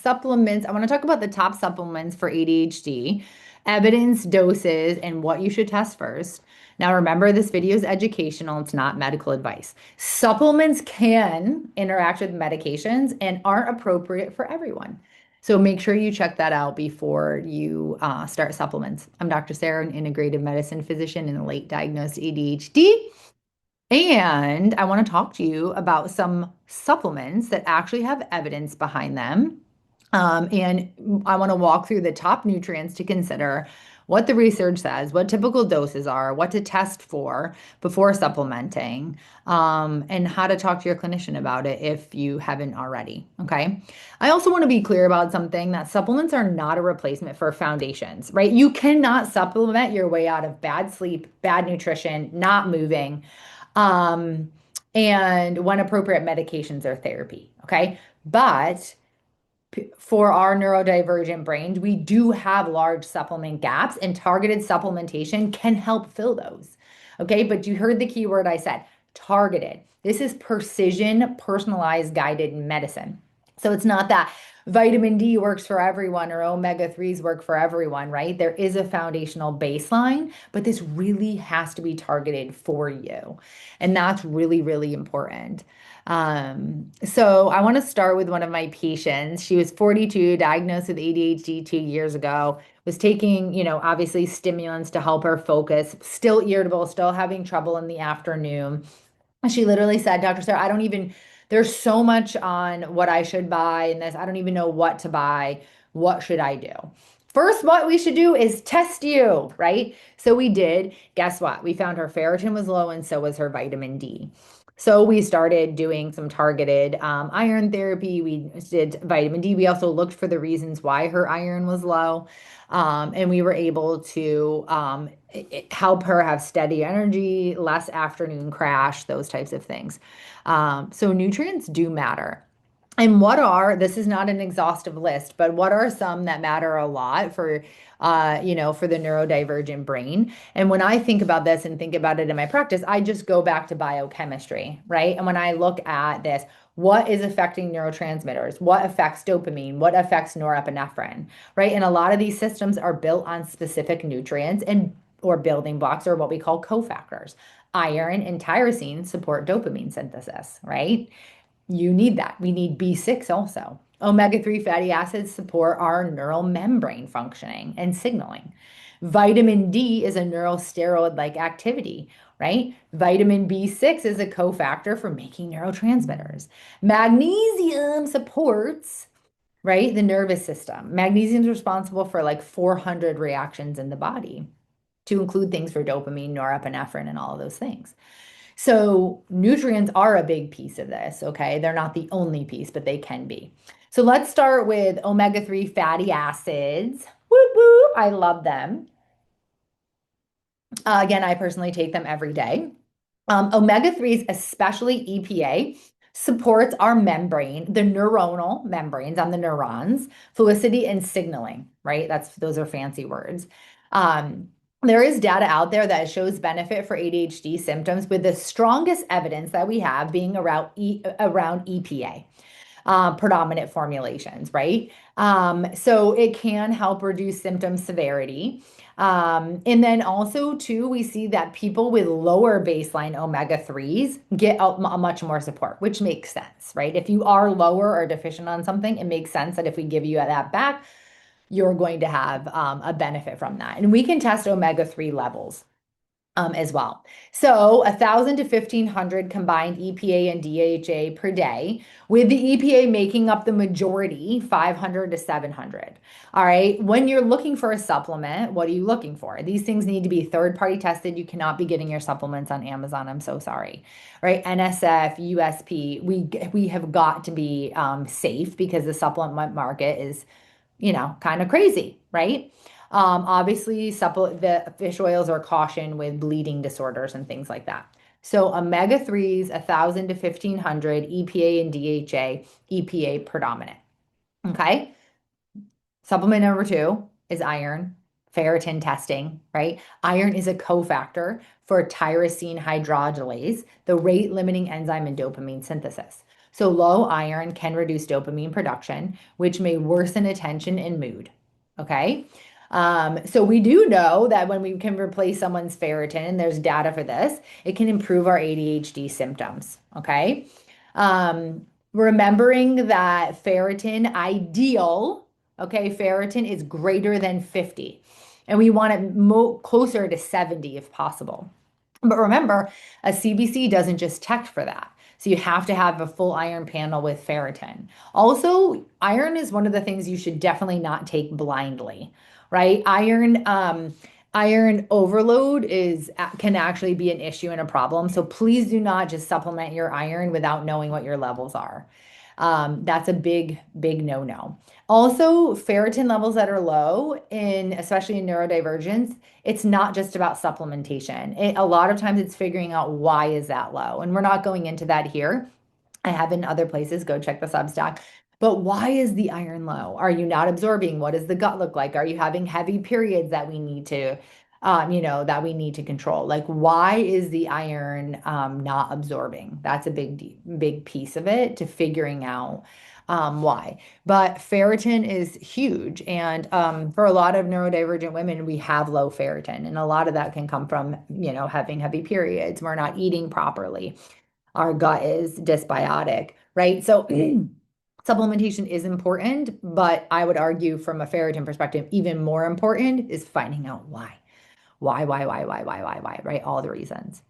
supplements. I want to talk about the top supplements for ADHD, evidence, doses, and what you should test first. Now, remember, this video is educational, it's not medical advice. Supplements can interact with medications and aren't appropriate for everyone. So make sure you check that out before you start supplements. I'm Dr. Sarah, an integrative medicine physician and late diagnosed ADHD. And I want to talk to you about some supplements that actually have evidence behind them. And I want to walk through the top nutrients to consider, what the research says, what typical doses are, what to test for before supplementing, and how to talk to your clinician about it if you haven't already. Okay. I also want to be clear about something, that supplements are not a replacement for foundations, right? You cannot supplement your way out of bad sleep, bad nutrition, not moving, um, and when appropriate, medications or therapy. Okay. But for our neurodivergent brains, we do have large supplement gaps, and targeted supplementation can help fill those. Okay, but you heard the key word I said, targeted. This is precision, personalized, guided medicine. So it's not that vitamin D works for everyone or omega-3s work for everyone, right? There is a foundational baseline, but this really has to be targeted for you. And that's really, really important. So I want to start with one of my patients. She was 42, diagnosed with ADHD 2 years ago, was taking, obviously stimulants to help her focus, still irritable, still having trouble in the afternoon. And she literally said, Dr. Sarah, there's so much on what I should buy and this. I don't even know what to buy. What should I do? First, what we should do is test you, right? So we did. Guess what? We found her ferritin was low and so was her vitamin D. So we started doing some targeted iron therapy. We did vitamin D. We also looked for the reasons why her iron was low. And we were able to help her have steady energy, less afternoon crash, those types of things. So nutrients do matter. And this is not an exhaustive list, but what are some that matter a lot for the neurodivergent brain? And when I think about this and think about it in my practice, I just go back to biochemistry, right? And when I look at this, what is affecting neurotransmitters? What affects dopamine? What affects norepinephrine, right? And a lot of these systems are built on specific nutrients and or building blocks, or what we call cofactors. Iron and tyrosine support dopamine synthesis, right? You need that. We need B6 also. Omega-3 fatty acids support our neural membrane functioning and signaling. Vitamin D is a neurosteroid-like activity, right? Vitamin B6 is a cofactor for making neurotransmitters. Magnesium supports, right, the nervous system. Magnesium is responsible for like 400 reactions in the body, to include things for dopamine, norepinephrine, and all of those things. So nutrients are a big piece of this, okay? They're not the only piece, but they can be. So let's start with omega-3 fatty acids. Whoop, whoop, I love them. Again, I personally take them every day. Omega-3s, especially EPA, supports our membrane, the neuronal membranes on the neurons, felicity and signaling, right? Those are fancy words. There is data out there that shows benefit for ADHD symptoms, with the strongest evidence that we have being around EPA. Predominant formulations, right? So it can help reduce symptom severity. And then also, too, we see that people with lower baseline omega-3s get a much more support, which makes sense, right? If you are lower or deficient on something, it makes sense that if we give you that back, you're going to have a benefit from that. And we can test omega-3 levels as well. So 1,000 to 1,500 combined EPA and DHA per day, with the EPA making up the majority, 500 to 700. All right. When you're looking for a supplement, what are you looking for? These things need to be third-party tested. You cannot be getting your supplements on Amazon. I'm so sorry. Right. NSF, USP, we have got to be safe, because the supplement market is, kind of crazy, right? Obviously, the fish oils are cautioned with bleeding disorders and things like that. So omega-3s, 1,000 to 1,500, EPA and DHA, EPA predominant. Okay. Supplement number 2 is iron, ferritin testing, right? Iron is a cofactor for tyrosine hydrogenase, the rate limiting enzyme in dopamine synthesis. So low iron can reduce dopamine production, which may worsen attention and mood. Okay. So we do know that when we can replace someone's ferritin, and there's data for this, it can improve our ADHD symptoms. Okay. Remembering that ferritin ideal, okay, ferritin is greater than 50, and we want it closer to 70 if possible. But remember, a CBC doesn't just check for that. So you have to have a full iron panel with ferritin. Also, iron is one of the things you should definitely not take blindly, right? Iron overload can actually be an issue and a problem. So please do not just supplement your iron without knowing what your levels are. That's a big, big no-no. Also, ferritin levels that are low especially in neurodivergence, it's not just about supplementation. A lot of times it's figuring out why is that low. And we're not going into that here. I have in other places, go check the Substack. But why is the iron low? Are you not absorbing? What does the gut look like? Are you having heavy periods that we need to, that we need to control? Like, why is the iron not absorbing? That's a big piece of it to figuring out why. But ferritin is huge. And for a lot of neurodivergent women, we have low ferritin. And a lot of that can come from, having heavy periods. We're not eating properly. Our gut is dysbiotic, right? So supplementation is important, but I would argue from a ferritin perspective, even more important is finding out why. Why, right? All the reasons.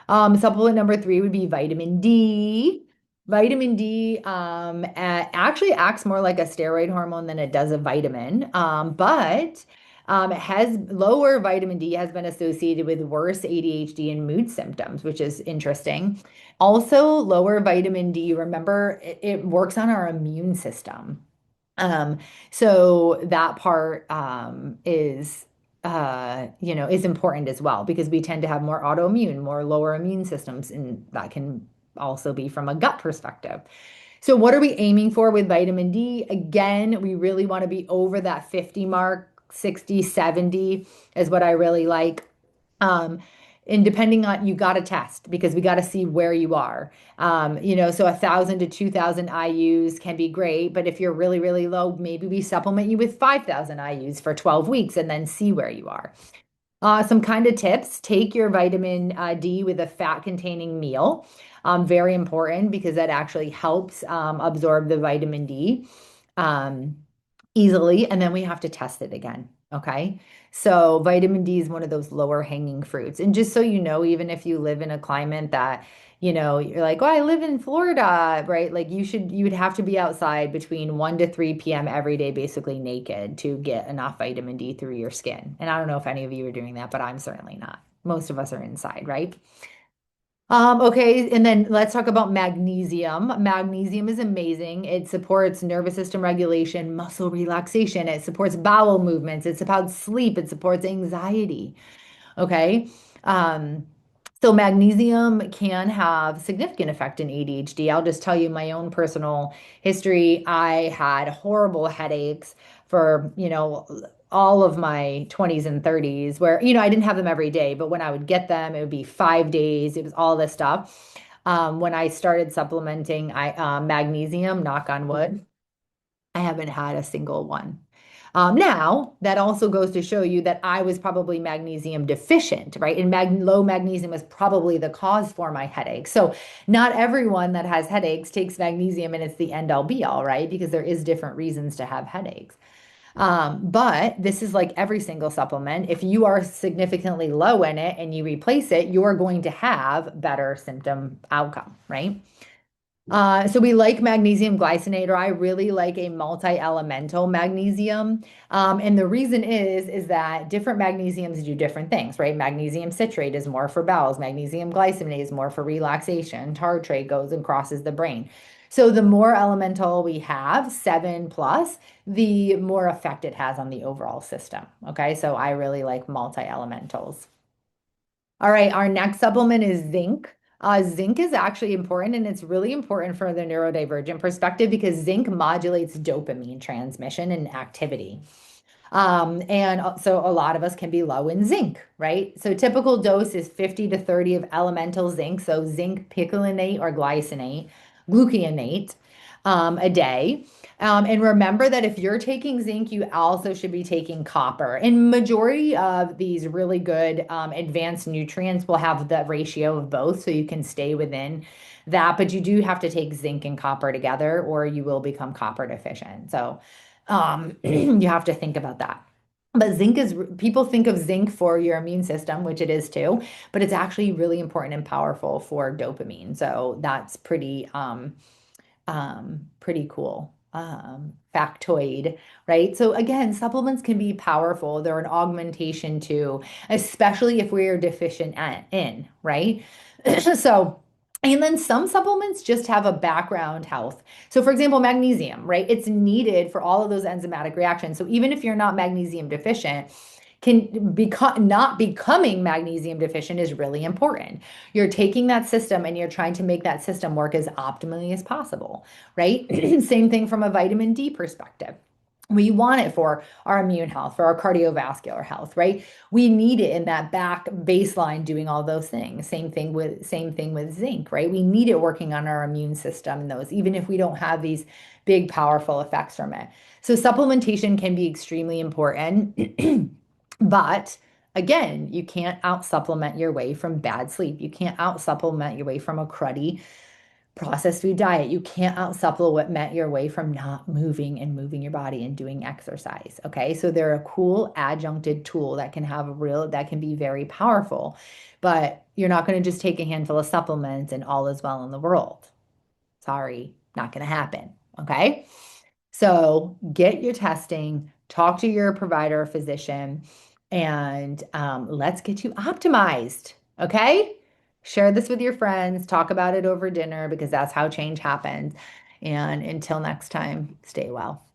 Supplement number 3 would be vitamin D. Vitamin D actually acts more like a steroid hormone than it does a vitamin, but it has lower vitamin D has been associated with worse ADHD and mood symptoms, which is interesting. Also, lower vitamin D, remember, it works on our immune system. Um, so that part is important as well because we tend to have more autoimmune, more lower immune systems, and that can also be from a gut perspective. So what are we aiming for with vitamin D? Again, we really want to be over that 50 mark, 60, 70 is what I really like. Um, and depending on, you got to test because we got to see where you are. So 1,000 to 2,000 IUs can be great, but if you're really, really low, maybe we supplement you with 5,000 IUs for 12 weeks and then see where you are. Some kind of tips, take your vitamin D with a fat-containing meal. Very important because that actually helps absorb the vitamin D um, easily. And then we have to test it again. Okay. So vitamin D is one of those lower hanging fruits. And just so you know, even if you live in a climate that, you're like, oh, I live in Florida, right? Like you would have to be outside between 1 to 3 p.m. every day, basically naked to get enough vitamin D through your skin. And I don't know if any of you are doing that, but I'm certainly not. Most of us are inside, right? Okay, and then let's talk about magnesium. Magnesium is amazing. It supports nervous system regulation, muscle relaxation. It supports bowel movements. It supports sleep. It supports anxiety. Okay. Um, so magnesium can have significant effect in ADHD. I'll just tell you my own personal history. I had horrible headaches for, all of my 20s and 30s where, I didn't have them every day, but when I would get them, it would be 5 days. It was all this stuff. When I started supplementing magnesium, knock on wood, I haven't had a single one. Now, that also goes to show you that I was probably magnesium deficient, right? And low magnesium was probably the cause for my headache. So, not everyone that has headaches takes magnesium and it's the end all be all, right? Because there is different reasons to have headaches. But this is like every single supplement. If you are significantly low in it and you replace it, you're going to have better symptom outcome, right? So we like magnesium glycinate, or I really like a multi-elemental magnesium. And the reason is that different magnesiums do different things, right? Magnesium citrate is more for bowels. Magnesium glycinate is more for relaxation. Tartrate goes and crosses the brain. So the more elemental we have, 7 plus, the more effect it has on the overall system. Okay, so I really like multi-elementals. All right, our next supplement is zinc. Zinc is actually important, and it's really important for the neurodivergent perspective because zinc modulates dopamine transmission and activity. So a lot of us can be low in zinc, right? So typical dose is 50 to 30 of elemental zinc, so zinc picolinate or glycinate, gluconate a day. And remember that if you're taking zinc, you also should be taking copper. And majority of these really good advanced nutrients will have the ratio of both, so you can stay within that. But you do have to take zinc and copper together, or you will become copper deficient. So you have to think about that. But zinc is, people think of zinc for your immune system, which it is too, but it's actually really important and powerful for dopamine. So that's pretty cool factoid, right? So again, supplements can be powerful. They're an augmentation too, especially if we're deficient in, right? So, and then some supplements just have a background health. So for example, magnesium, right? It's needed for all of those enzymatic reactions. So even if you're not magnesium deficient, can become not becoming magnesium deficient is really important. You're taking that system and you're trying to make that system work as optimally as possible, right? Same thing from a vitamin D perspective. We want it for our immune health, for our cardiovascular health, right? We need it in that back baseline doing all those things. Same thing with zinc, right? We need it working on our immune system and those, even if we don't have these big powerful effects from it. So supplementation can be extremely important. But again, you can't out supplement your way from bad sleep. You can't out supplement your way from a cruddy processed food diet. You can't out supplement your way from not moving and moving your body and doing exercise. Okay. So they're a cool adjuncted tool that can have a real, that can be very powerful, but you're not going to just take a handful of supplements and all is well in the world. Sorry, not going to happen. Okay. So get your testing, talk to your provider or physician, and let's get you optimized. Okay? Share this with your friends, talk about it over dinner because that's how change happens. And until next time, stay well.